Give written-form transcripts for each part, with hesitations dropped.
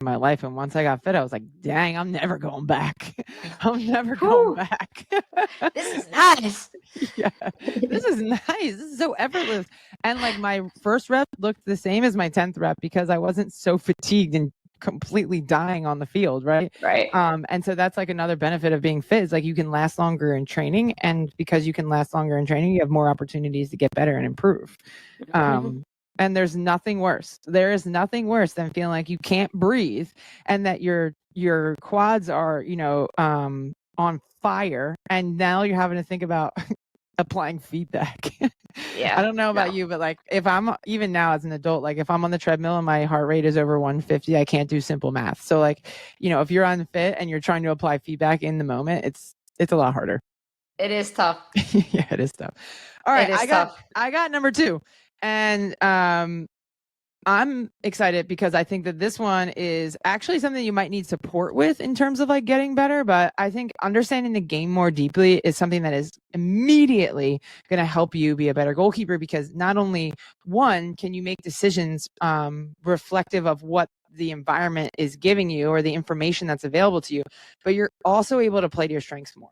my life. And once I got fit, I was like, dang, I'm never going back. I'm never Whew. going back. This is nice. Yeah, this is nice. This is so effortless. And like my first rep looked the same as my 10th rep because I wasn't so fatigued and completely dying on the field, right? Right. And so that's like another benefit of being fit is like you can last longer in training, and because you can last longer in training, you have more opportunities to get better and improve. And there's nothing worse. There is nothing worse than feeling like you can't breathe and that your quads are, on fire, and now you're having to think about applying feedback. Yeah. I don't know about you, but like if I'm even now as an adult, like if I'm on the treadmill and my heart rate is over 150, I can't do simple math. So like, if you're unfit and you're trying to apply feedback in the moment, it's a lot harder. It is tough. Yeah, it is tough. All right, I got number 2. And I'm excited because I think that this one is actually something you might need support with in terms of like getting better. But I think understanding the game more deeply is something that is immediately going to help you be a better goalkeeper, because not only one, can you make decisions reflective of what the environment is giving you or the information that's available to you, but you're also able to play to your strengths more.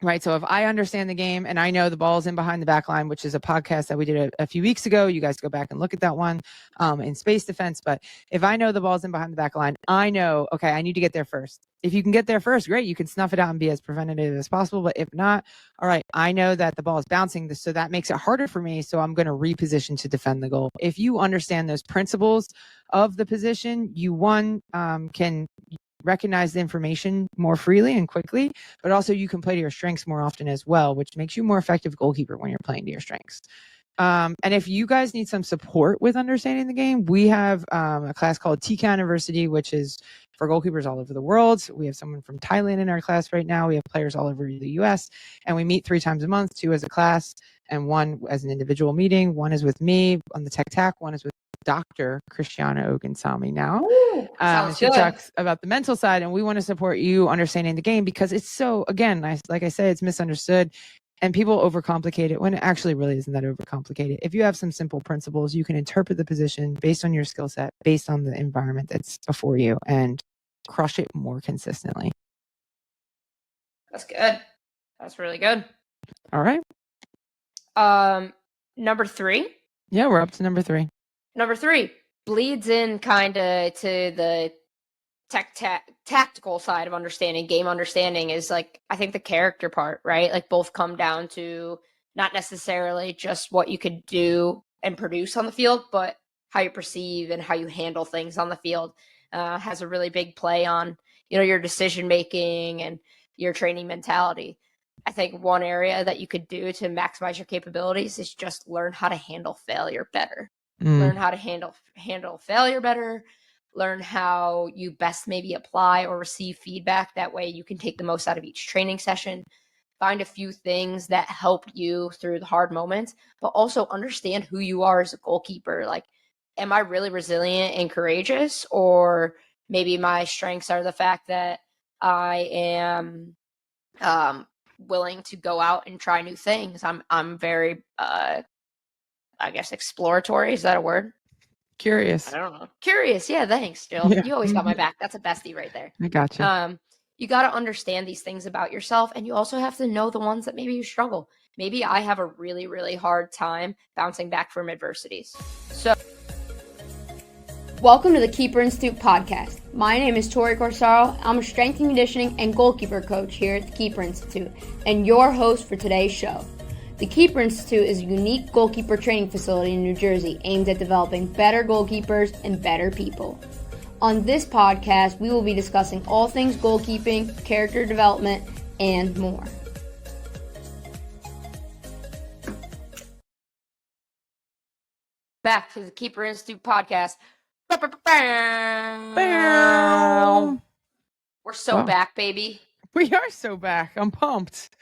Right. So if I understand the game and I know the ball's in behind the back line, which is a podcast that we did a few weeks ago, you guys go back and look at that one in space defense. But if I know the ball's in behind the back line, I know, okay, I need to get there first. If you can get there first, great. You can snuff it out and be as preventative as possible. But if not, all right, I know that the ball is bouncing. So that makes it harder for me. So I'm going to reposition to defend the goal. If you understand those principles of the position, you can recognize the information more freely and quickly, but also you can play to your strengths more often as well, which makes you more effective goalkeeper when you're playing to your strengths. And if you guys need some support with understanding the game, we have a class called TKI University, which is for goalkeepers all over the world. We have someone from Thailand in our class right now. We have players all over the US, and we meet 3 times a month, 2 as a class and 1 as an individual meeting. 1 is with me on the Tech Tac, 1 is with Dr. Christiana Ogunsami now. She talks about the mental side, and we want to support you understanding the game because it's so, again, like I say, it's misunderstood and people overcomplicate it when it actually really isn't that overcomplicated. If you have some simple principles, you can interpret the position based on your skill set, based on the environment that's before you, and crush it more consistently. That's good. That's really good. All right. Number 3. Yeah, we're up to number 3. Number 3 bleeds in kind of to the tactical side of understanding. Game understanding is like, I think the character part, right? Like both come down to not necessarily just what you could do and produce on the field, but how you perceive and how you handle things on the field has a really big play on, your decision making and your training mentality. I think one area that you could do to maximize your capabilities is just learn how to handle failure better. Learn how to handle failure better. Learn how you best maybe apply or receive feedback. That way you can take the most out of each training session. Find a few things that help you through the hard moments, but also understand who you are as a goalkeeper. Like, am I really resilient and courageous? Or maybe my strengths are the fact that I am willing to go out and try new things. I'm very, I guess, exploratory. Is that a word? Curious. I don't know. Curious. Yeah, thanks, Jill. Yeah. You always got my back. That's a bestie right there. I got you. You got to understand these things about yourself, and you also have to know the ones that maybe you struggle. Maybe I have a really, really hard time bouncing back from adversities. So, welcome to the Keeper Institute podcast. My name is Tori Corsaro. I'm a strength and conditioning and goalkeeper coach here at the Keeper Institute, and your host for today's show. The Keeper Institute is a unique goalkeeper training facility in New Jersey aimed at developing better goalkeepers and better people. On this podcast, we will be discussing all things goalkeeping, character development, and more. Back to the Keeper Institute podcast. We're so back, baby. We are so back. I'm pumped.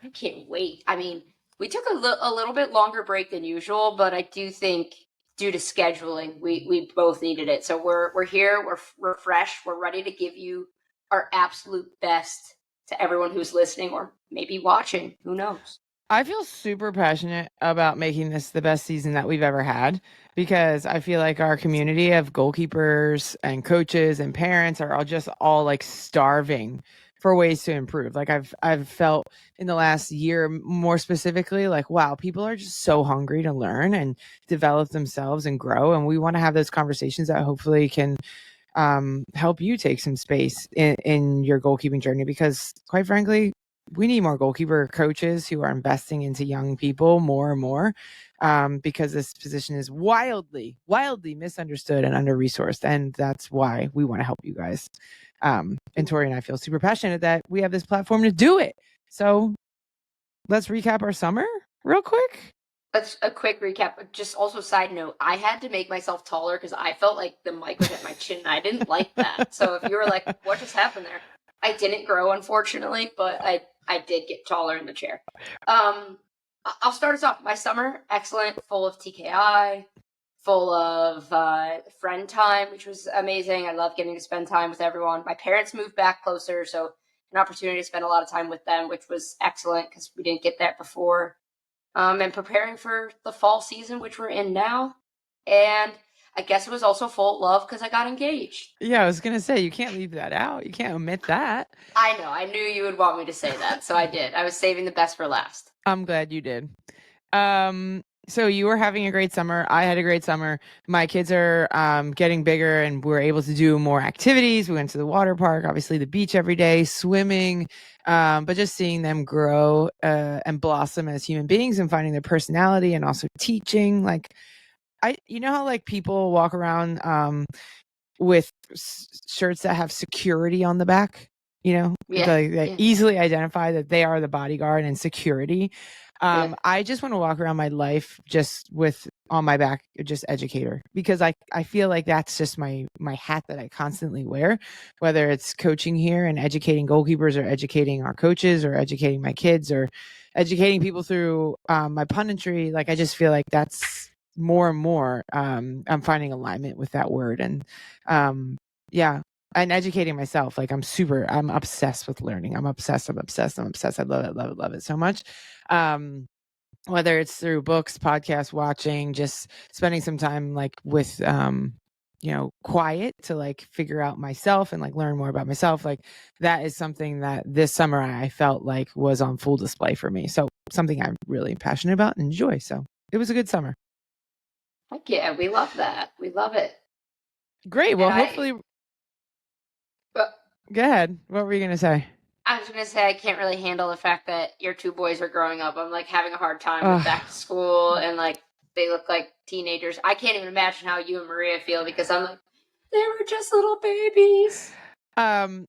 I can't wait. I mean, we took a little bit longer break than usual, but I do think due to scheduling, we both needed it. So we're here, we're fresh, we're ready to give you our absolute best to everyone who's listening or maybe watching. Who knows? I feel super passionate about making this the best season that we've ever had, because I feel like our community of goalkeepers and coaches and parents are all like starving for ways to improve. Like I've felt in the last year more specifically, like, wow, people are just so hungry to learn and develop themselves and grow. And we want to have those conversations that hopefully can help you take some space in your goalkeeping journey, because quite frankly, we need more goalkeeper coaches who are investing into young people more and more, because this position is wildly misunderstood and under resourced, and that's why we want to help you guys. And Tori and I feel super passionate that we have this platform to do it. So let's recap our summer real quick. That's a quick recap. Just also side note, I had to make myself taller because I felt like the mic was at my chin, and I didn't like that. So if you were like, what just happened there? I didn't grow, unfortunately, but I did get taller in the chair. I'll start us off. My summer, excellent, full of TKI, full of friend time, which was amazing. I love getting to spend time with everyone. My parents moved back closer, so an opportunity to spend a lot of time with them, which was excellent because we didn't get that before. And preparing for the fall season, which we're in now. And I guess it was also full of love because I got engaged. Yeah, I was going to say, you can't leave that out. You can't omit that. I know. I knew you would want me to say that, so I did. I was saving the best for last. I'm glad you did. So you were having a great summer. I had a great summer. My kids are getting bigger, and we're able to do more activities. We went to the water park, obviously the beach every day, swimming, but just seeing them grow and blossom as human beings and finding their personality, and also teaching. Like, you know how like people walk around with shirts that have security on the back, you know, they easily identify that they are the bodyguard and security. I just want to walk around my life just with on my back, just educator, because I feel like that's just my hat that I constantly wear, whether it's coaching here and educating goalkeepers, or educating our coaches, or educating my kids, or educating people through my punditry. Like, I just feel like that's more and more I'm finding alignment with that word. And yeah, and educating myself. Like, I'm obsessed with learning. I'm obsessed. I love it so much. Whether it's through books, podcasts, watching, just spending some time like with quiet to like figure out myself and like learn more about myself. Like, that is something that this summer I felt like was on full display for me. So something I'm really passionate about and enjoy. So it was a good summer. Heck yeah, we love that. We love it. Great. Well, hopefully. Go ahead. What were you going to say? I was going to say, I can't really handle the fact that your two boys are growing up. I'm like having a hard time with back to school, and like they look like teenagers. I can't even imagine how you and Maria feel, because I'm like, they were just little babies.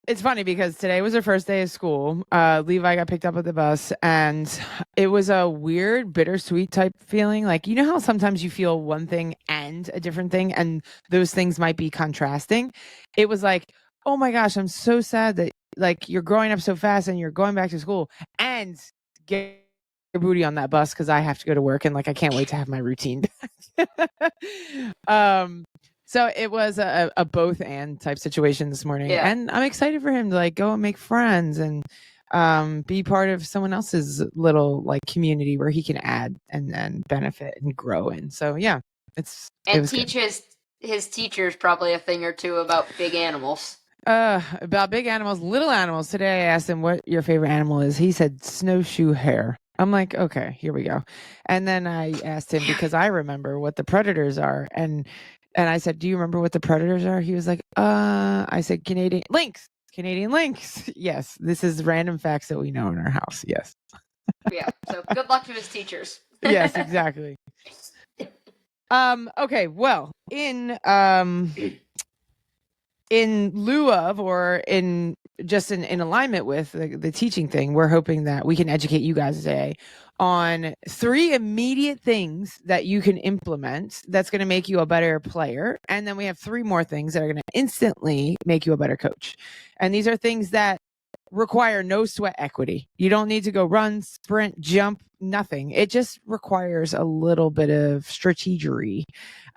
It's funny because today was her first day of school. Levi got picked up at the bus, and it was a weird, bittersweet type feeling. Like, you know how sometimes you feel one thing and a different thing, and those things might be contrasting. It was like, oh my gosh, I'm so sad that like you're growing up so fast and you're going back to school, and get your booty on that bus because I have to go to work, and like I can't wait to have my routine. So it was a both and type situation this morning. Yeah. And I'm excited for him to like go and make friends and be part of someone else's little like community where he can add and benefit and grow in. So yeah, it teach his teachers probably a thing or two about big animals. About big animals, little animals. Today I asked him what your favorite animal is. He said snowshoe hare. I'm like, okay, here we go. And then I asked him, because I remember what the predators are, and I said, do you remember what the predators are? He was like, I said, Canadian lynx. Yes, this is random facts that we know in our house. Yes. Yeah. So good luck to his teachers. Yes, exactly. Okay. Well, in lieu of, or in alignment with the teaching thing, we're hoping that we can educate you guys today on 3 immediate things that you can implement that's going to make you a better player. And then we have 3 more things that are going to instantly make you a better coach. And these are things that require no sweat equity. You don't need to go run, sprint, jump, nothing. It just requires a little bit of strategery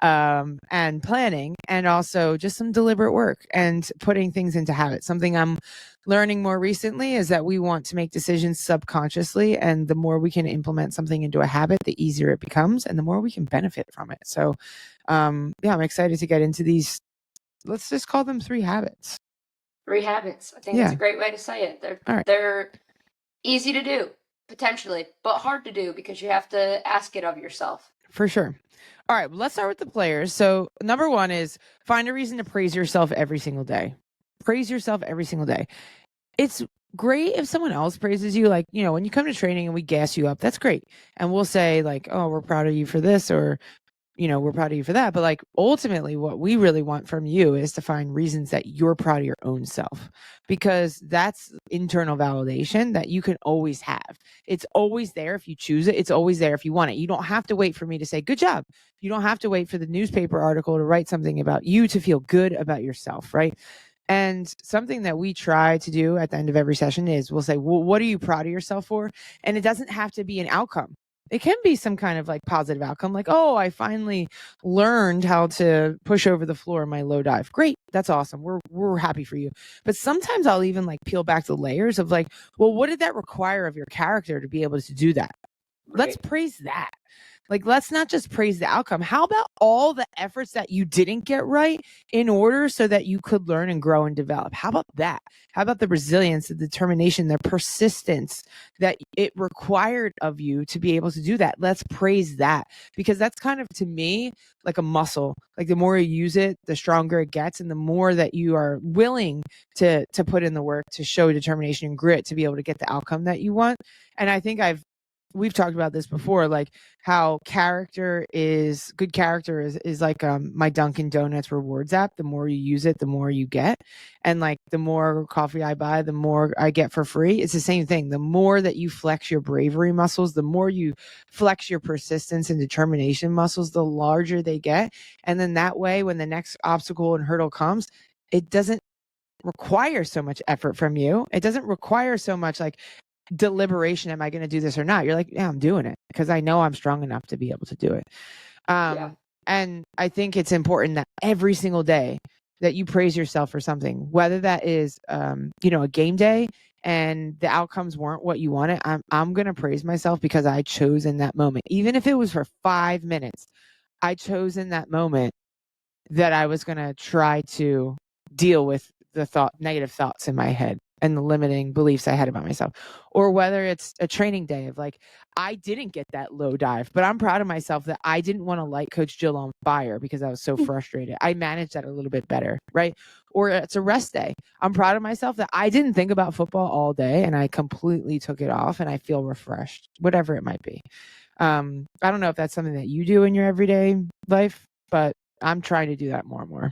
and planning, and also just some deliberate work and putting things into habit. Something I'm learning more recently is that we want to make decisions subconsciously, and the more we can implement something into a habit, the easier it becomes and the more we can benefit from it. So I'm excited to get into these. Let's just call them 3 habits. 3 habits. I think that's a great way to say it. They're easy to do, potentially, but hard to do because you have to ask it of yourself. For sure. All right, well, let's start with the players. So number 1 is find a reason to praise yourself every single day. Praise yourself every single day. It's great if someone else praises you. Like, when you come to training and we gas you up, that's great. And we'll say like, oh, we're proud of you for this, or we're proud of you for that. But like, ultimately what we really want from you is to find reasons that you're proud of your own self, because that's internal validation that you can always have. It's always there if you choose it. It's always there if you want it. You don't have to wait for me to say good job. You don't have to wait for the newspaper article to write something about you to feel good about yourself, right? And something that we try to do at the end of every session is we'll say, well, what are you proud of yourself for? And it doesn't have to be an outcome. It can be some kind of like positive outcome, like, oh, I finally learned how to push over the floor in my low dive. Great. That's awesome. We're happy for you. But sometimes I'll even like peel back the layers of like, well, what did that require of your character to be able to do that? Right. Let's praise that. Like, let's not just praise the outcome. How about all the efforts that you didn't get right in order so that you could learn and grow and develop? How about that? How about the resilience, the determination, the persistence that it required of you to be able to do that? Let's praise that, because that's kind of, to me, like a muscle. Like, the more you use it, the stronger it gets, and the more that you are willing to put in the work to show determination and grit to be able to get the outcome that you want. And I think we've talked about this before, like how good character is like my Dunkin' Donuts rewards app. The more you use it, the more you get. And like, the more coffee I buy, the more I get for free. It's the same thing. The more that you flex your bravery muscles, the more you flex your persistence and determination muscles, the larger they get. And then that way, when the next obstacle and hurdle comes, it doesn't require so much effort from you. It doesn't require so much like deliberation. Am I going to do this or not? You're like, yeah, I'm doing it because I know I'm strong enough to be able to do it. And I think it's important that every single day that you praise yourself for something, whether that is, a game day and the outcomes weren't what you wanted. I'm going to praise myself because I chose in that moment, even if it was for 5 minutes, I chose in that moment that I was going to try to deal with the negative thoughts in my head and the limiting beliefs I had about myself. Or whether it's a training day of like, I didn't get that low dive, but I'm proud of myself that I didn't want to light Coach Jill on fire because I was so frustrated. I managed that a little bit better, right? Or it's a rest day. I'm proud of myself that I didn't think about football all day and I completely took it off and I feel refreshed, whatever it might be. I don't know if that's something that you do in your everyday life, but I'm trying to do that more and more.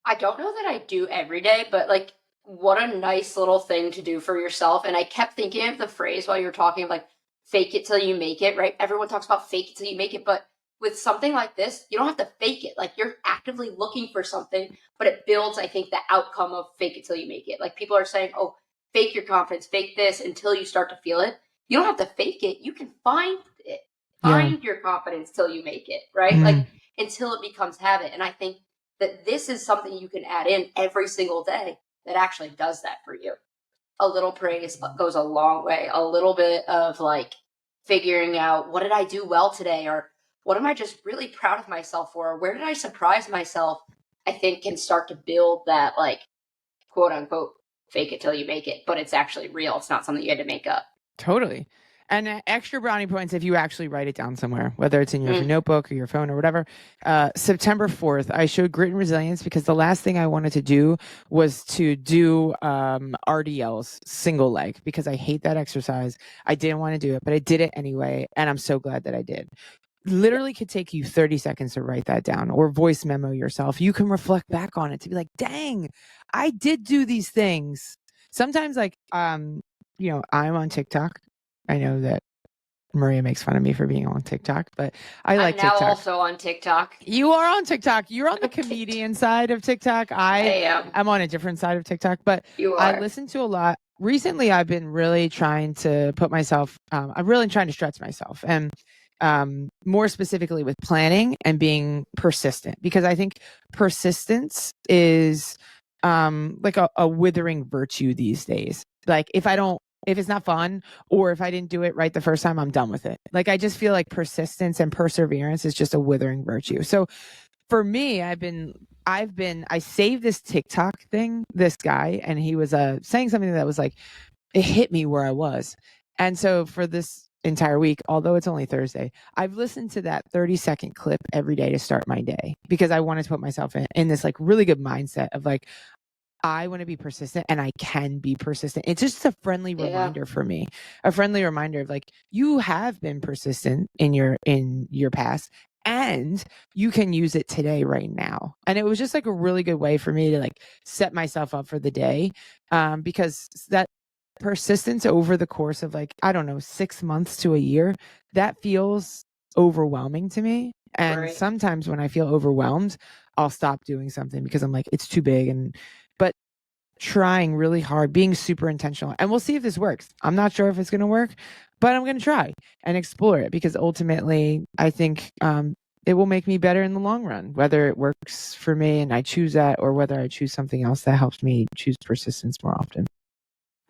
I don't know that I do every day, but like, what a nice little thing to do for yourself. And I kept thinking of the phrase while you were talking of like, fake it till you make it, right? Everyone talks about fake it till you make it, but with something like this, you don't have to fake it. Like, you're actively looking for something, but it builds, I think, the outcome of fake it till you make it. Like, people are saying, oh, fake your confidence, fake this until you start to feel it. You don't have to fake it. You can find it. Find your confidence till you make it, right? Like, until it becomes habit. And I think that this is something you can add in every single day that actually does that for you. A little praise goes a long way. A little bit of like figuring out, what did I do well today? Or what am I just really proud of myself for? Or where did I surprise myself? I think can start to build that, like, quote unquote, fake it till you make it, but it's actually real. It's not something you had to make up. Totally. And extra brownie points if you actually write it down somewhere, whether it's in your notebook or your phone or whatever. September 4th, I showed grit and resilience because the last thing I wanted to do was to do RDLs, single leg, because I hate that exercise. I didn't want to do it, but I did it anyway. And I'm so glad that I did. Literally could take you 30 seconds to write that down or voice memo yourself. You can reflect back on it to be like, dang, I did do these things. Sometimes like, I'm on TikTok. I know that Maria makes fun of me for being on TikTok, but I like TikTok. I'm now also on TikTok. You are on TikTok. You're on the comedian side of TikTok. I'm on a different side of TikTok, but I listen to a lot. Recently, I've been really trying to put myself, I'm really trying to stretch myself, and more specifically with planning and being persistent, because I think persistence is like a withering virtue these days. Like if it's not fun, or if I didn't do it right the first time, I'm done with it. Like I just feel like persistence and perseverance is just a withering virtue. So for me, I saved this TikTok thing, this guy, and he was saying something that was like, it hit me where I was. And so for this entire week, although it's only Thursday, I've listened to that 30-second clip every day to start my day, because I wanted to put myself in this like really good mindset of like, I want to be persistent and I can be persistent. It's just a friendly reminder for me, a friendly reminder of like, you have been persistent in your past, and you can use it today, right now. And it was just like a really good way for me to like set myself up for the day. Because that persistence over the course of like, I don't know, 6 months to a year, that feels overwhelming to me. And sometimes when I feel overwhelmed, I'll stop doing something because I'm like, it's too big. But trying really hard, being super intentional, and we'll see if this works. I'm not sure if it's going to work, but I'm going to try and explore it, because ultimately I think it will make me better in the long run, whether it works for me and I choose that, or whether I choose something else that helps me choose persistence more often.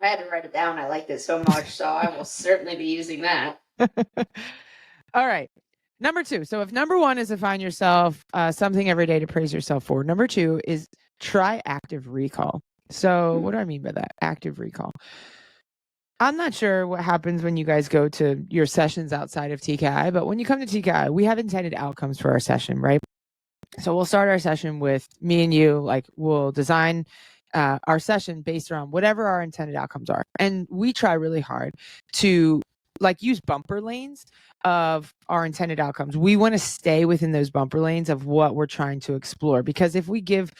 I had to write it down. I liked it so much, so I will certainly be using that. All right. Number 2. So if number 1 is to find yourself something every day to praise yourself for, number 2 is try active recall. So what do I mean by that? Active recall. I'm not sure what happens when you guys go to your sessions outside of TKI, but when you come to TKI, we have intended outcomes for our session, right? So we'll start our session with me and you, like we'll design our session based around whatever our intended outcomes are. And we try really hard to like use bumper lanes of our intended outcomes. We want to stay within those bumper lanes of what we're trying to explore, because if we give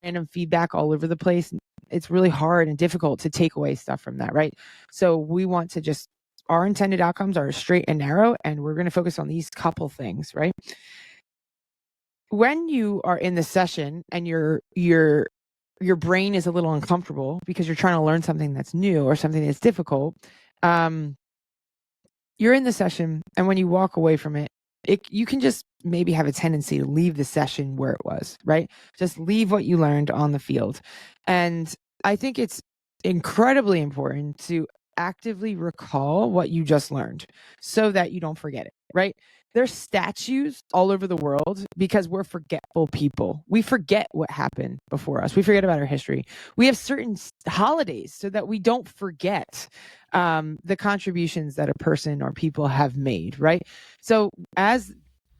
random feedback all over the place, it's really hard and difficult to take away stuff from that, right? So we want to just, our intended outcomes are straight and narrow, and we're going to focus on these couple things, right? When you are in the session and your brain is a little uncomfortable because you're trying to learn something that's new or something that's difficult, you're in the session, and when you walk away from it, you can just maybe have a tendency to leave the session where it was, right? Just leave what you learned on the field. And I think it's incredibly important to actively recall what you just learned so that you don't forget it, right? There's statues all over the world because we're forgetful people. We forget what happened before us. We forget about our history. We have certain holidays so that we don't forget the contributions that a person or people have made, right? So as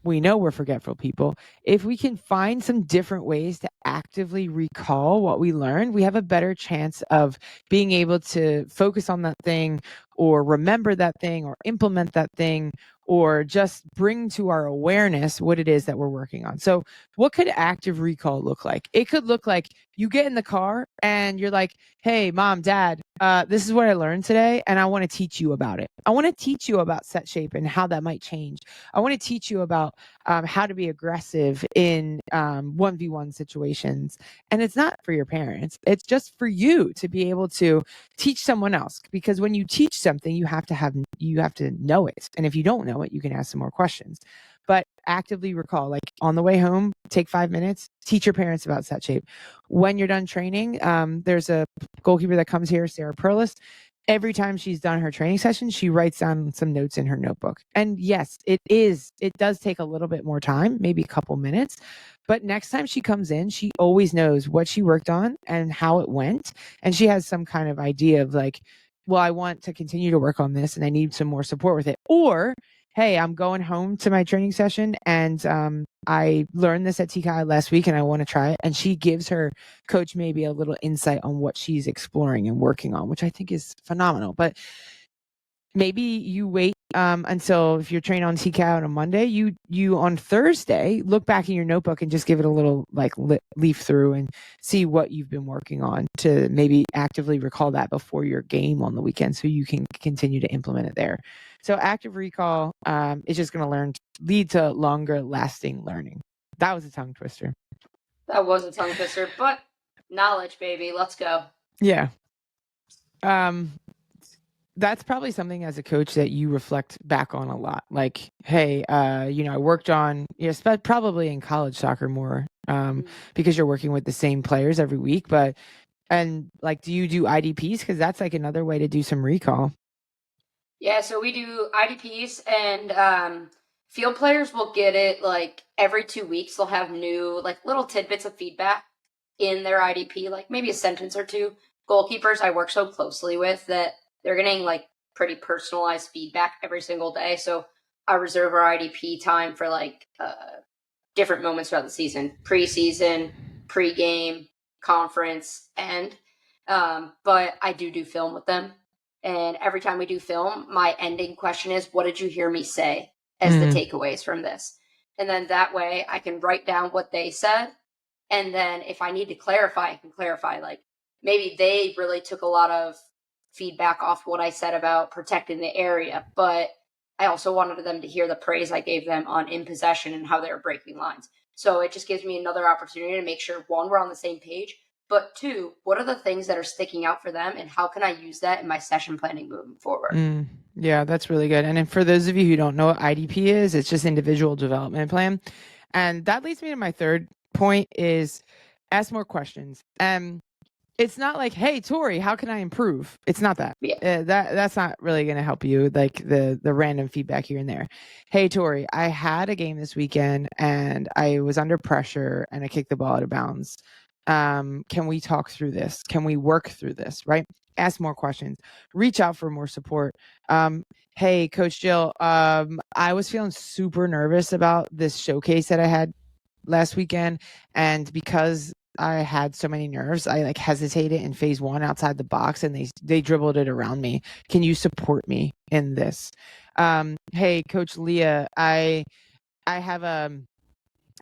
we know we're forgetful people, if we can find some different ways to actively recall what we learned, we have a better chance of being able to focus on that thing, or remember that thing, or implement that thing, or just bring to our awareness what it is that we're working on. So what could active recall look like? It could look like you get in the car and you're like, hey, mom, dad, this is what I learned today, and I want to teach you about it. I want to teach you about set shape and how that might change. I want to teach you about how to be aggressive in 1v1 situations. And it's not for your parents. It's just for you to be able to teach someone else, because when you teach something, you have to know it. And if you don't know it, you can ask some more questions. But actively recall, like on the way home, take 5 minutes, teach your parents about set shape. When you're done training, there's a goalkeeper that comes here, Sarah Perlis. Every time she's done her training session, she writes down some notes in her notebook. And yes, it does take a little bit more time, maybe a couple minutes. But next time she comes in, she always knows what she worked on and how it went. And she has some kind of idea of like, well, I want to continue to work on this and I need some more support with it. Or, hey, I'm going home to my training session and I learned this at TKI last week and I want to try it. And she gives her coach maybe a little insight on what she's exploring and working on, which I think is phenomenal. But maybe you wait until, if you're training on TKI on a Monday, you on Thursday look back in your notebook and just give it a little like leaf through and see what you've been working on, to maybe actively recall that before your game on the weekend so you can continue to implement it there. So active recall is just going to lead to longer lasting learning. That was a tongue twister. That was a tongue twister, but knowledge, baby. Let's go. Yeah. That's probably something as a coach that you reflect back on a lot. Like, hey, I worked on, probably in college soccer more, because you're working with the same players every week. And like, do you do IDPs? Because that's like another way to do some recall. Yeah, so we do IDPs, and field players will get it like every 2 weeks. They'll have new like little tidbits of feedback in their IDP, like maybe a sentence or two. Goalkeepers I work so closely with that they're getting like pretty personalized feedback every single day. So I reserve our IDP time for like different moments throughout the season, preseason, pregame, conference, and but I do film with them. And every time we do film, my ending question is, what did you hear me say as the takeaways from this? And then that way I can write down what they said. And then if I need to clarify, I can clarify. Like maybe they really took a lot of feedback off what I said about protecting the area, but I also wanted them to hear the praise I gave them on in possession and how they were breaking lines. So it just gives me another opportunity to make sure, one, we're on the same page, but two, what are the things that are sticking out for them and how can I use that in my session planning moving forward? Yeah, that's really good. And then for those of you who don't know what IDP is, it's just individual development plan. And that leads me to my third point is ask more questions. It's not like, hey, Tori, how can I improve? It's not that. Yeah. That's not really going to help you, like the random feedback here and there. Hey, Tori, I had a game this weekend and I was under pressure and I kicked the ball out of bounds. Can we talk through this? Can we work through this? Right? Ask more questions. Reach out for more support. Hey, Coach Jill, I was feeling super nervous about this showcase that I had last weekend. And because I had so many nerves, I like hesitated in phase 1 outside the box and they dribbled it around me. Can you support me in this? Hey, Coach Leah, I have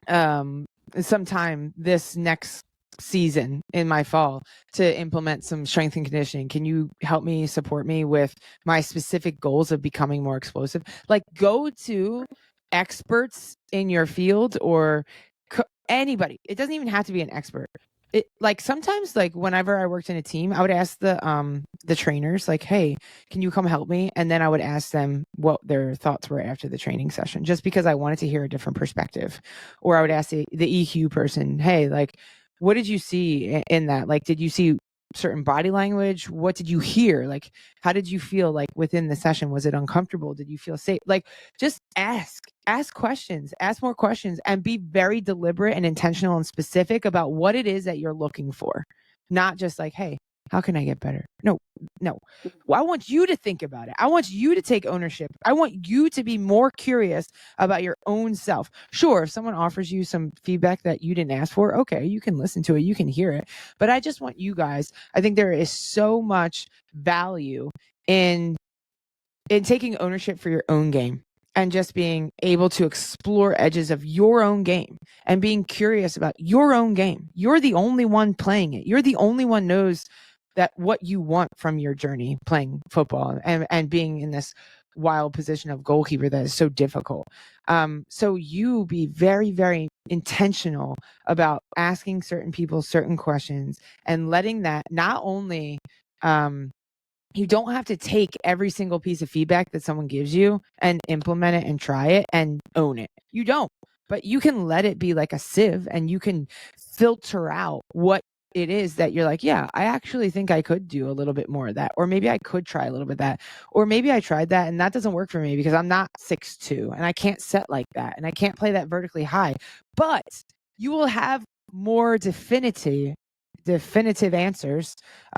some time this next season in my fall to implement some strength and conditioning. Can you help me support me with my specific goals of becoming more explosive? Like go to experts in your field or anybody. It doesn't even have to be an expert. It like sometimes like whenever I worked in a team, I would ask the trainers like, hey, can you come help me? And then I would ask them what their thoughts were after the training session, just because I wanted to hear a different perspective. Or I would ask the EQ person, hey, like, what did you see in that? Like, did you see certain body language? What did you hear? Like, how did you feel like within the session? Was it uncomfortable? Did you feel safe? Like, just ask questions, ask more questions, and be very deliberate and intentional and specific about what it is that you're looking for. Not just like, hey, how can I get better? No. Well, I want you to think about it. I want you to take ownership. I want you to be more curious about your own self. Sure, if someone offers you some feedback that you didn't ask for, okay, you can listen to it, you can hear it. But I just want you guys, I think there is so much value in taking ownership for your own game and just being able to explore edges of your own game and being curious about your own game. You're the only one playing it. You're the only one knows that what you want from your journey playing football and being in this wild position of goalkeeper that is so difficult. So you be very, very intentional about asking certain people certain questions and letting that not only you don't have to take every single piece of feedback that someone gives you and implement it and try it and own it. You don't, but you can let it be like a sieve and you can filter out what it is that you're like, yeah, I actually think I could do a little bit more of that. Or maybe I could try a little bit of that. Or maybe I tried that and that doesn't work for me because I'm not 6'2" and I can't set like that and I can't play that vertically high. But you will have more definitive answers.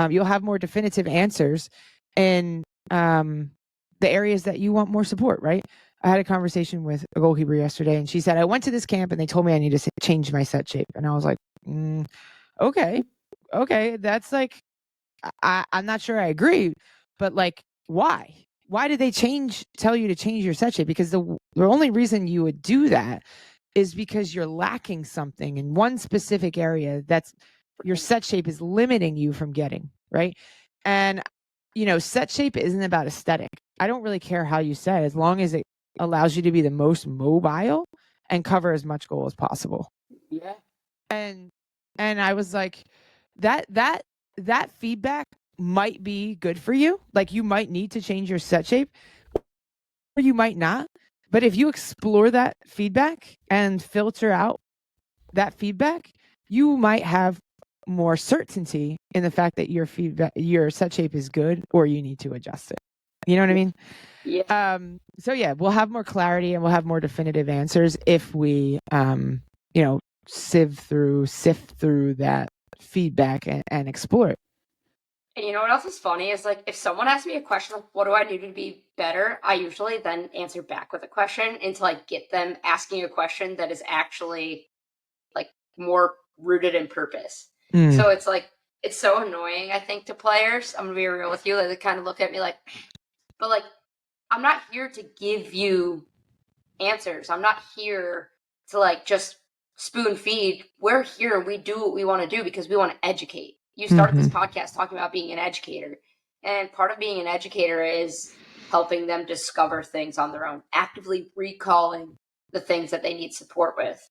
You'll have more definitive answers in the areas that you want more support, right? I had a conversation with a goalkeeper yesterday and she said, I went to this camp and they told me I need to change my set shape. And I was like, okay. That's like, I'm not sure I agree, but like, why? Why did they tell you to change your set shape? Because the only reason you would do that is because you're lacking something in one specific area that's your set shape is limiting you from getting, right? And set shape isn't about aesthetic. I don't really care how you set, as long as it allows you to be the most mobile and cover as much goal as possible. Yeah. And I was like, that feedback might be good for you. Like, you might need to change your set shape, or you might not. But if you explore that feedback and filter out that feedback, you might have more certainty in the fact that your set shape is good, or you need to adjust it. You know what I mean? Yeah. So yeah, we'll have more clarity and we'll have more definitive answers if we, sift through that feedback and explore it. And you know what else is funny is, like, if someone asks me a question like, what do I do to be better, I usually then answer back with a question until I get them asking a question that is actually like more rooted in purpose. So it's like, it's so annoying, I think, to players. I'm gonna be real with you. They kind of look at me like, but like, I'm not here to give you answers. I'm not here to like just spoon feed. We're here. We do what we want to do because we want to educate. You started this podcast talking about being an educator. And part of being an educator is helping them discover things on their own, actively recalling the things that they need support with.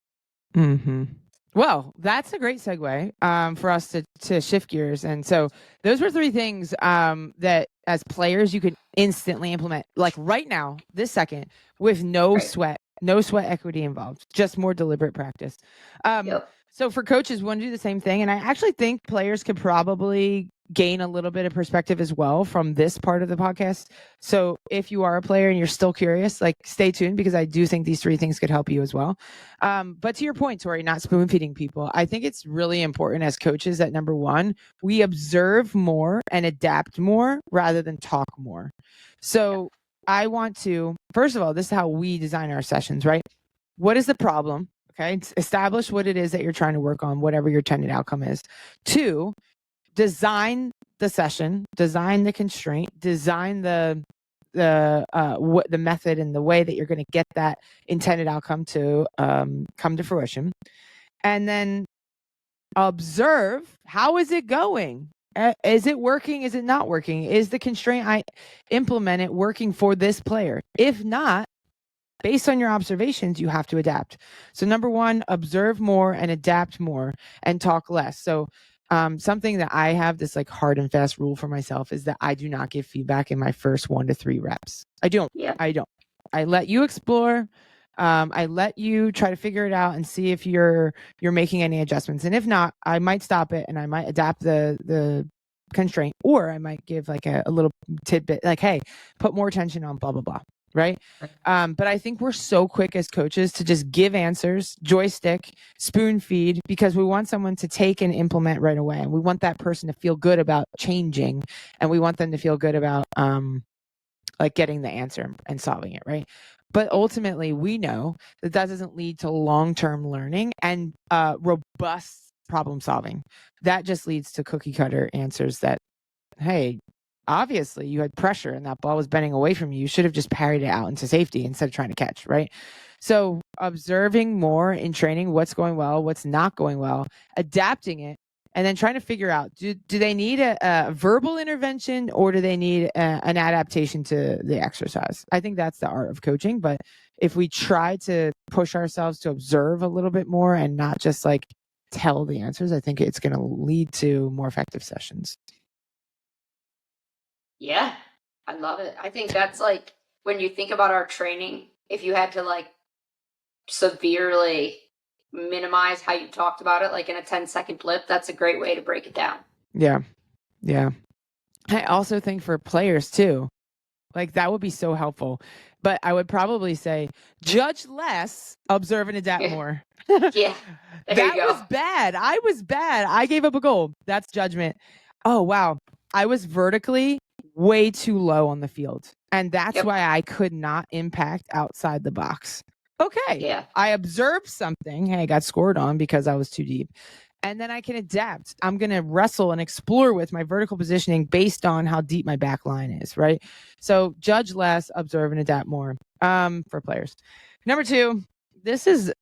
Well, that's a great segue for us to shift gears. And so those were 3 things that as players you could instantly implement, like right now, this second, with no sweat equity involved, just more deliberate practice. So for coaches, we want to do the same thing. And I actually think players could probably gain a little bit of perspective as well from this part of the podcast. So if you are a player and you're still curious, like, stay tuned, because I do think these 3 things could help you as well. But to your point, Tori, not spoon feeding people, I think it's really important as coaches that, number 1, we observe more and adapt more rather than talk more. So I want to, first of all, this is how we design our sessions, right? What is the problem? Okay. Establish what it is that you're trying to work on, whatever your intended outcome is. 2, design the session, design the constraint, design the method and the way that you're going to get that intended outcome to come to fruition. And then observe, how is it going? Is it working? Is it not working? Is the constraint I implemented working for this player? If not, based on your observations, you have to adapt. So number 1, observe more and adapt more and talk less. So something that I have, this like hard and fast rule for myself, is that I do not give feedback in my first 1 to 3 reps. I don't. I let you explore. I let you try to figure it out and see if you're making any adjustments. And if not, I might stop it and I might adapt the constraint, or I might give like a little tidbit, like, hey, put more attention on blah, blah, blah. Right. But I think we're so quick as coaches to just give answers, joystick, spoon feed, because we want someone to take and implement right away. And we want that person to feel good about changing. And we want them to feel good about like getting the answer and solving it. Right. But ultimately, we know that doesn't lead to long-term learning and robust problem solving. That just leads to cookie cutter answers that, hey, obviously you had pressure and that ball was bending away from you. You should have just parried it out into safety instead of trying to catch, right? So observing more in training, what's going well, what's not going well, adapting it, and then trying to figure out, do they need a verbal intervention, or do they need an adaptation to the exercise? I think that's the art of coaching. But if we try to push ourselves to observe a little bit more and not just like tell the answers, I think it's going to lead to more effective sessions. Yeah, I love it. I think that's like, when you think about our training, if you had to like severely minimize how you talked about it, like in a 10-second blip, that's a great way to break it down. Yeah. I also think for players too, like, that would be so helpful. But I would probably say, judge less, observe and adapt more. Yeah. That was bad. I was bad. I gave up a goal. That's judgment. Oh, wow. I was vertically way too low on the field. And that's why I could not impact outside the box. Okay. Yeah. I observed something. Hey, I got scored on because I was too deep. And then I can adapt. I'm going to wrestle and explore with my vertical positioning based on how deep my back line is, right? So judge less, observe and adapt more for players. Number 2, this is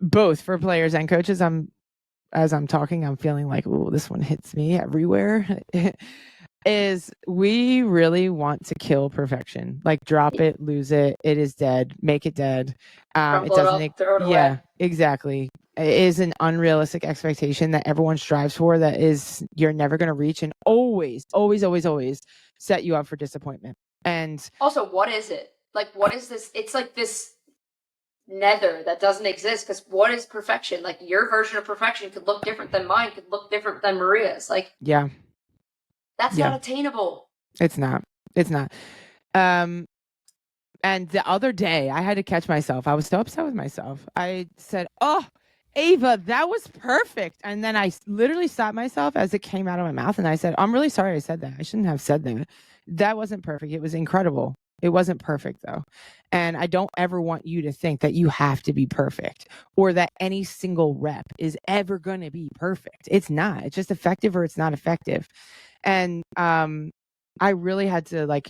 both for players and coaches. As I'm talking, I'm feeling like, oh, this one hits me everywhere. is we really want to kill perfection. Like drop it, lose it, it is dead, make it dead. Crumple it up, throw it yeah, away. exactly. It is an unrealistic expectation that everyone strives for that is you're never going to reach and always set you up for disappointment. And also, what is it? Like, what is this? It's like this nether that doesn't exist, because what is perfection? Like, your version of perfection could look different than mine, could look different than Maria's. Like, yeah, that's not attainable. It's not. And the other day I had to catch myself. I was so upset with myself. I said, "Oh, Ava, that was perfect." And then I literally stopped myself as it came out of my mouth and I said, "I'm really sorry I said that. I shouldn't have said that. That wasn't perfect. It was incredible. It wasn't perfect though." And I don't ever want you to think that you have to be perfect or that any single rep is ever going to be perfect. It's not. It's just effective or it's not effective. And I really had to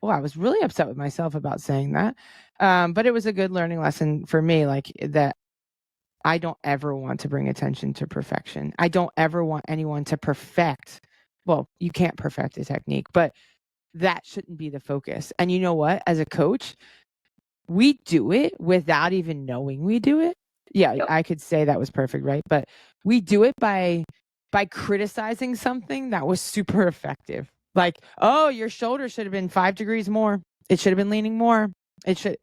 I was really upset with myself about saying that. But it was a good learning lesson for me, like that I don't ever want to bring attention to perfection. I don't ever want anyone to perfect. Well, you can't perfect a technique, but that shouldn't be the focus. And you know what? As a coach, we do it without even knowing we do it. Yeah, yep. I could say that was perfect, right? But we do it by criticizing something that was super effective. Like, oh, your shoulder should have been 5 degrees more. It should have been leaning more. It should.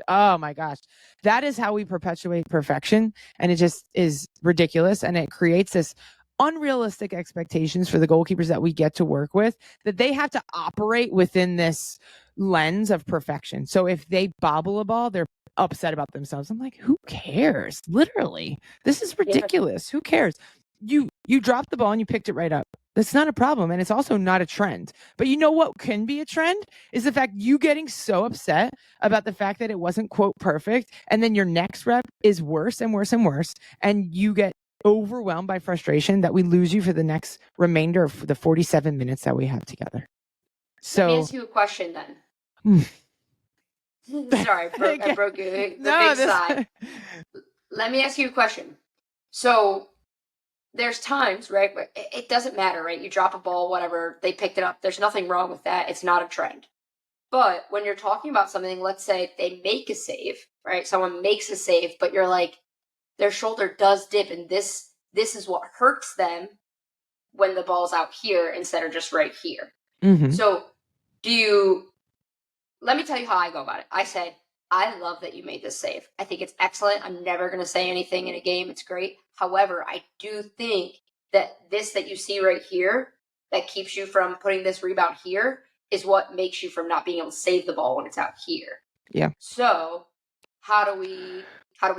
Oh my gosh. That is how we perpetuate perfection. And it just is ridiculous. And it creates this unrealistic expectations for the goalkeepers that we get to work with, that they have to operate within this lens of perfection. So if they bobble a ball, they're upset about themselves. I'm like, who cares? Literally, this is ridiculous. Yeah. Who cares? You dropped the ball and you picked it right up. That's not a problem. And it's also not a trend. But you know what can be a trend is the fact you getting so upset about the fact that it wasn't, quote, perfect. And then your next rep is worse and worse and worse. And you get overwhelmed by frustration that we lose you for the next remainder of the 47 minutes that we have together. So let me ask you a question then. Sorry, I broke you. The big sigh. Let me ask you a question. So there's times, right, where it doesn't matter, right? You drop a ball, whatever, they picked it up. There's nothing wrong with that. It's not a trend. But when you're talking about something, let's say they make a save, right? Someone makes a save, but you're like, their shoulder does dip, and this is what hurts them when the ball's out here instead of just right here. Mm-hmm. So let me tell you how I go about it. I said, I love that you made this save. I think it's excellent. I'm never going to say anything in a game. It's great. However, I do think that that you see right here, that keeps you from putting this rebound here, is what makes you from not being able to save the ball when it's out here. Yeah. So how do we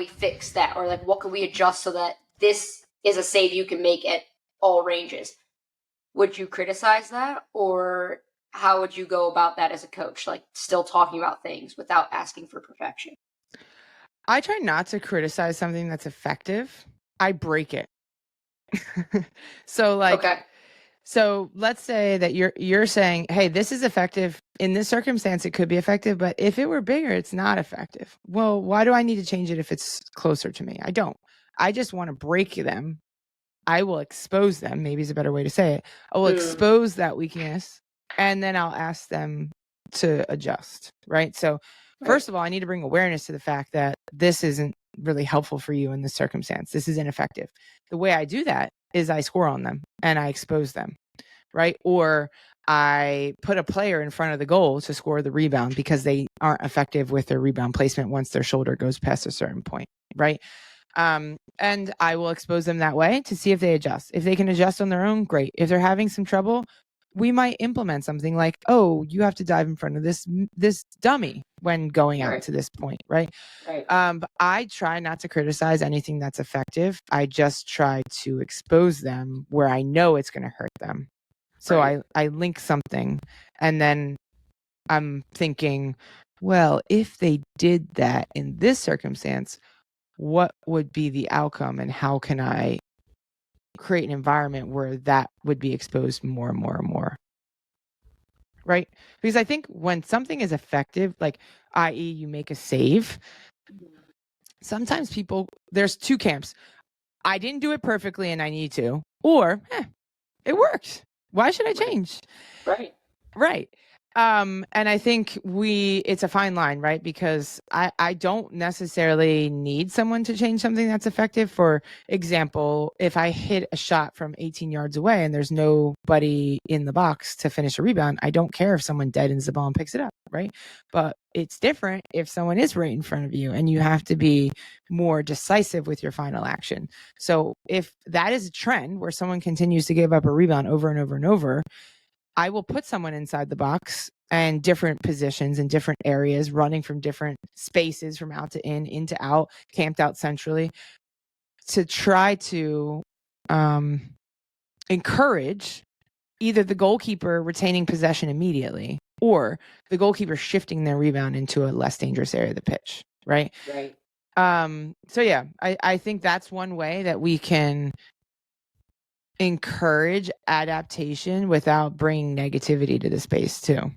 fix that? Or like, what can we adjust so that this is a save you can make at all ranges? Would you criticize that, or how would you go about that as a coach? Like, still talking about things without asking for perfection? I try not to criticize something that's effective. I break it. So okay. So let's say that you're saying, hey, this is effective. In this circumstance, it could be effective, but if it were bigger, it's not effective. Well, why do I need to change it if it's closer to me? I don't. I just want to break them. I will expose them. Maybe is a better way to say it. I will expose that weakness, and then I'll ask them to adjust, right? So first of all, I need to bring awareness to the fact that this isn't really helpful for you in this circumstance. This is ineffective. The way I do that is I score on them and I expose them, right? Or I put a player in front of the goal to score the rebound because they aren't effective with their rebound placement once their shoulder goes past a certain point, right? And I will expose them that way to see if they adjust. If they can adjust on their own, great. If they're having some trouble, we might implement something like, oh, you have to dive in front of this dummy when going out to this point, right? But I try not to criticize anything that's effective. I just try to expose them where I know it's going to hurt them. So I link something, and then I'm thinking, well, if they did that in this circumstance, what would be the outcome, and how can I create an environment where that would be exposed more and more and more? Right? Because I think when something is effective, like i.e. you make a save, sometimes there's two camps. I didn't do it perfectly and I need to, or it worked. Why should I change? Right. And I think it's a fine line, right? Because I don't necessarily need someone to change something that's effective. For example, if I hit a shot from 18 yards away and there's nobody in the box to finish a rebound, I don't care if someone deadens the ball and picks it up, right? But it's different if someone is right in front of you and you have to be more decisive with your final action. So if that is a trend where someone continues to give up a rebound over and over and over, I will put someone inside the box and different positions in different areas, running from different spaces, from out to in to out, camped out centrally, to try to encourage either the goalkeeper retaining possession immediately or the goalkeeper shifting their rebound into a less dangerous area of the pitch, right? So yeah, I think that's one way that we can encourage adaptation without bringing negativity to the space too.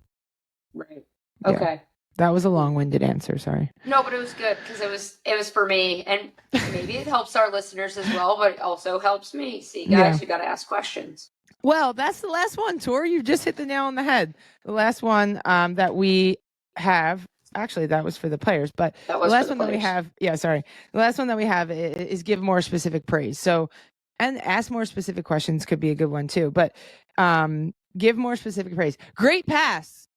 Right. Okay. Yeah. That was a long-winded answer. Sorry. No, but it was good because it was for me, and maybe it helps our listeners as well, but it also helps me. See, guys, you got to ask questions. Well, that's the last one, Tori. You just hit the nail on the head. The last one that we have. Actually, that was for the players, but the last one that we have. Yeah, sorry. The last one that we have is give more specific praise. So. And ask more specific questions could be a good one too. But give more specific praise. Great pass.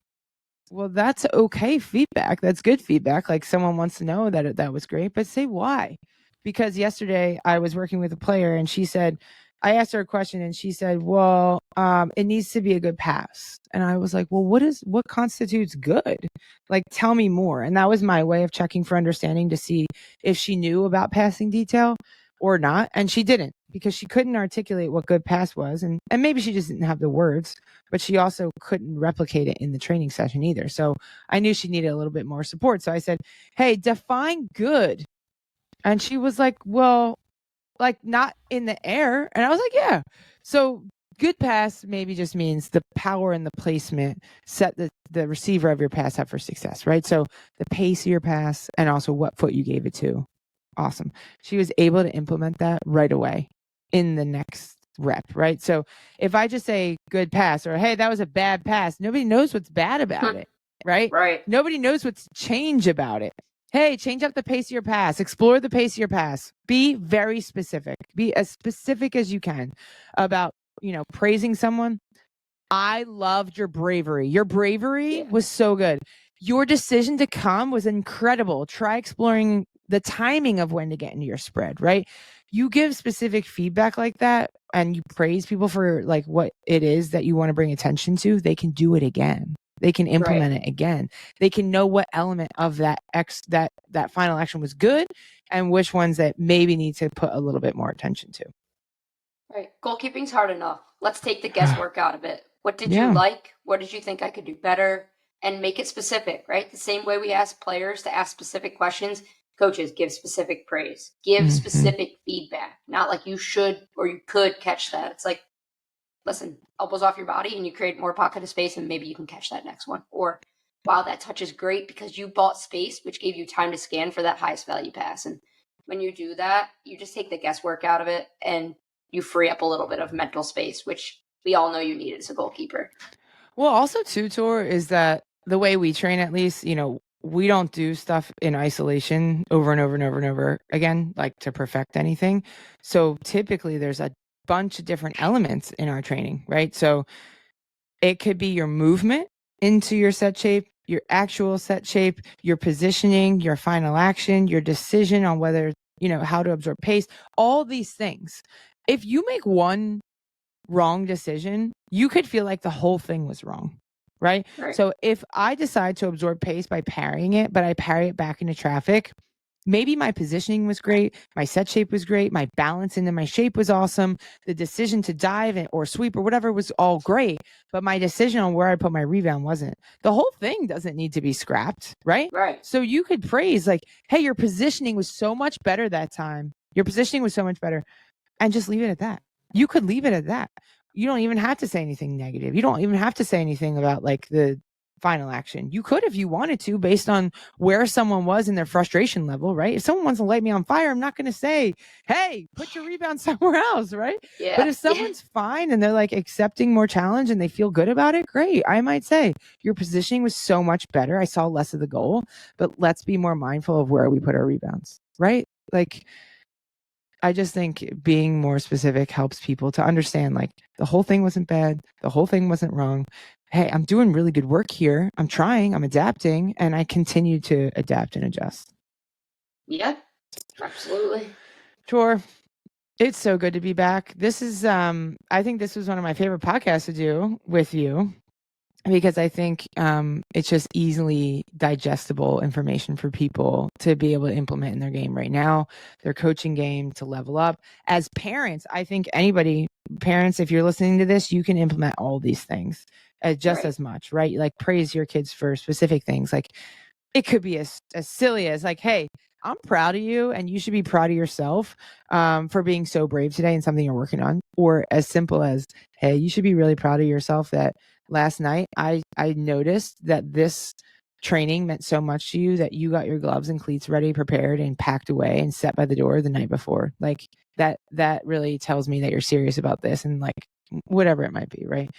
Well, that's okay feedback. That's good feedback. Like someone wants to know that that was great, but say why. Because yesterday I was working with a player and she said, I asked her a question and she said, well, it needs to be a good pass. And I was like, well, what constitutes good? Like, tell me more. And that was my way of checking for understanding to see if she knew about passing detail or not. And she didn't, because she couldn't articulate what good pass was. And maybe she just didn't have the words, but she also couldn't replicate it in the training session either. So I knew she needed a little bit more support. So I said, hey, define good. And she was like, well, like not in the air. And I was like, yeah. So good pass maybe just means the power and the placement set the receiver of your pass up for success, right? So the pace of your pass and also what foot you gave it to. Awesome. She was able to implement that right away in the next rep, right? So if I just say good pass or, hey, that was a bad pass, nobody knows what's bad about it, right? Right. Nobody knows what's change about it. Hey, change up the pace of your pass. Explore the pace of your pass. Be very specific. Be as specific as you can about, praising someone. I loved your bravery. Your bravery was so good. Your decision to come was incredible. Try exploring the timing of when to get into your spread, right? You give specific feedback like that and you praise people for like what it is that you want to bring attention to, they can do it again. They can implement it again. They can know what element of that final action was good and which ones that maybe need to put a little bit more attention to. Right. Goalkeeping's hard enough. Let's take the guesswork out of it. What did you like? What did you think I could do better? And make it specific, right? The same way we ask players to ask specific questions, coaches give specific praise, give specific feedback. Not like you should or you could catch that. It's like, listen, elbows off your body and you create more pocket of space and maybe you can catch that next one. Or, wow, that touch is great because you bought space, which gave you time to scan for that highest value pass. And when you do that, you just take the guesswork out of it and you free up a little bit of mental space, which we all know you need as a goalkeeper. Well, also too, Tor, is that the way we train, at least, we don't do stuff in isolation over and over and over and over again, like to perfect anything. So typically there's a bunch of different elements in our training, right? So it could be your movement into your set shape, your actual set shape, your positioning, your final action, your decision on whether, how to absorb pace, all these things. If you make one wrong decision, you could feel like the whole thing was wrong, right? So if I decide to absorb pace by parrying it, but I parry it back into traffic, maybe my positioning was great, my set shape was great, my balance into my shape was awesome, the decision to dive or sweep or whatever was all great, but my decision on where I put my rebound wasn't. The whole thing doesn't need to be scrapped, right? So you could praise like, hey, your positioning was so much better that time. Your positioning was so much better, and just leave it at that. You could leave it at that. You don't even have to say anything negative. You don't even have to say anything about like the final action. You could if you wanted to, based on where someone was in their frustration level, right? If someone wants to light me on fire, I'm not going to say, hey, put your rebound somewhere else, right? Yeah. But if someone's fine and they're like accepting more challenge and they feel good about it, great. I might say your positioning was so much better. I saw less of the goal, but let's be more mindful of where we put our rebounds, right? Like, I just think being more specific helps people to understand, like, the whole thing wasn't bad. The whole thing wasn't wrong. Hey, I'm doing really good work here. I'm trying, I'm adapting, and I continue to adapt and adjust. Yeah, absolutely. Tor, it's so good to be back. This is, I think this was one of my favorite podcasts to do with you, because I think it's just easily digestible information for people to be able to implement in their game right now, their coaching game, to level up. As parents, I think parents, if you're listening to this, you can implement all these things just as much, right? Like, praise your kids for specific things. Like, it could be as silly as like, hey, I'm proud of you and you should be proud of yourself for being so brave today and something you're working on. Or as simple as, hey, you should be really proud of yourself that last night I noticed that this training meant so much to you that you got your gloves and cleats ready, prepared, and packed away and set by the door the night before. Like, that really tells me that you're serious about this, and like, whatever it might be, right?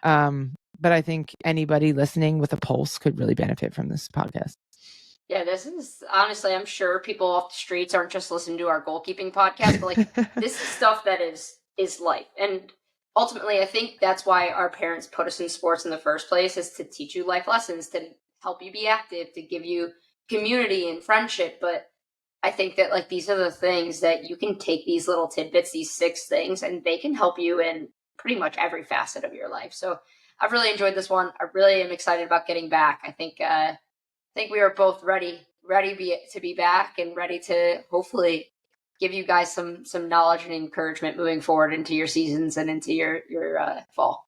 But I think anybody listening with a pulse could really benefit from this podcast. Yeah, this is honestly, I'm sure people off the streets aren't just listening to our goalkeeping podcast, but like, this is stuff that is life. And ultimately, I think that's why our parents put us in sports in the first place, is to teach you life lessons, to help you be active, to give you community and friendship. But I think that like, these are the things that you can take, these little tidbits, these 6 things, and they can help you in pretty much every facet of your life. So I've really enjoyed this one. I really am excited about getting back. I think we are both ready to be back, and ready to hopefully give you guys some knowledge and encouragement moving forward into your seasons and into your fall.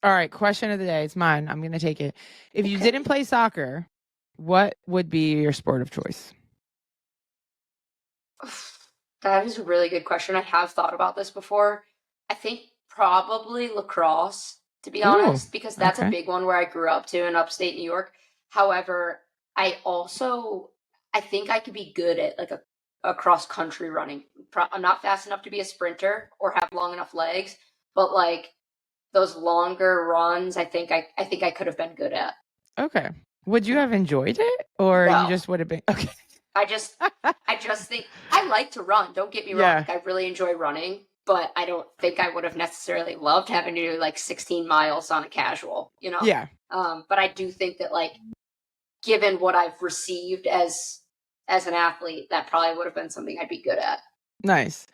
All right, question of the day. It's mine. I'm going to take it. If you didn't play soccer, what would be your sport of choice? That is a really good question. I have thought about this before. I think probably lacrosse, to be honest, because that's a big one where I grew up to in upstate New York. However, I think I could be good at like a cross country running. I'm not fast enough to be a sprinter or have long enough legs, but like those longer runs, I think I could have been good at. Okay. Would you have enjoyed it, or No. you just would have been okay? I just think I like to run. Don't get me wrong. Like, I really enjoy running, but I don't think I would have necessarily loved having to do like 16 miles on a casual, you know? Yeah. But I do think that, like, given what I've received as an athlete, that probably would have been something I'd be good at. Nice.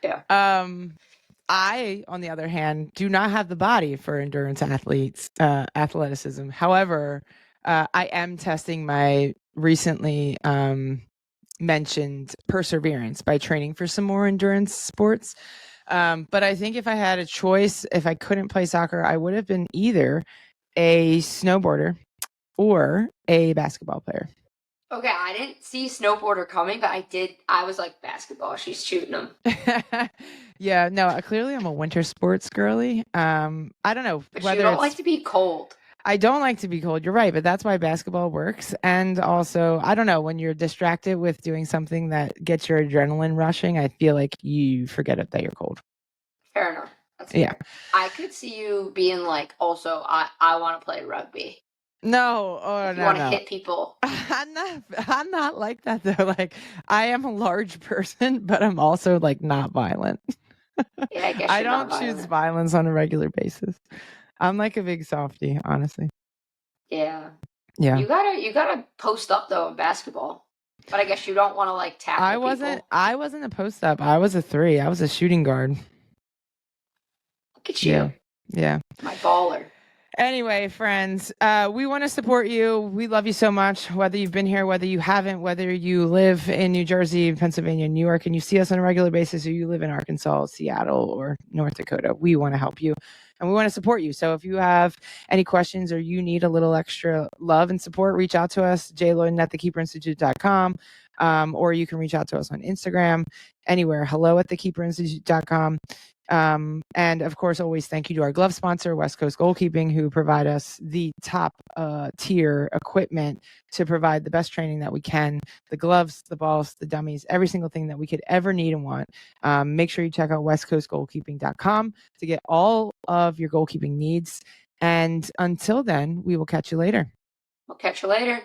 Yeah. I, on the other hand, do not have the body for endurance athleticism. However, I am testing my recently mentioned perseverance by training for some more endurance sports. But I think if I had a choice, if I couldn't play soccer, I would have been either a snowboarder or a basketball player. Okay, I didn't see snowboarder coming, but I was like, basketball, she's shooting them. Yeah, no, clearly I'm a winter sports girly. I don't know. But you don't like to be cold. I don't like to be cold. You're right, but that's why basketball works. And also, I don't know, when you're distracted with doing something that gets your adrenaline rushing, I feel like you forget it that you're cold. Fair enough. That's fair. I could see you being like, also, I want to play rugby. No, you want to hit people. I'm not like that though. Like, I am a large person, but I'm also like not violent. Yeah, I guess I don't choose violence on a regular basis. I'm like a big softie, honestly. Yeah. Yeah. You gotta post up though in basketball. But I guess you don't want to like tackle people. I wasn't a post up. I was a 3. I was a shooting guard. Look at you. Yeah. My baller. Anyway, friends, we want to support you. We love you so much, whether you've been here, whether you haven't, whether you live in New Jersey, Pennsylvania, New York, and you see us on a regular basis, or you live in Arkansas, Seattle, or North Dakota. We want to help you and we want to support you. So if you have any questions or you need a little extra love and support, reach out to us, jloyden@thekeeperinstitute.com. or you can reach out to us on Instagram, anywhere, hello@thekeeperinstitute.com. And of course, always thank you to our glove sponsor, West Coast Goalkeeping, who provide us the top tier equipment to provide the best training that we can, the gloves, the balls, the dummies, every single thing that we could ever need and want. Make sure you check out westcoastgoalkeeping.com to get all of your goalkeeping needs. And until then, we will catch you later. We'll catch you later.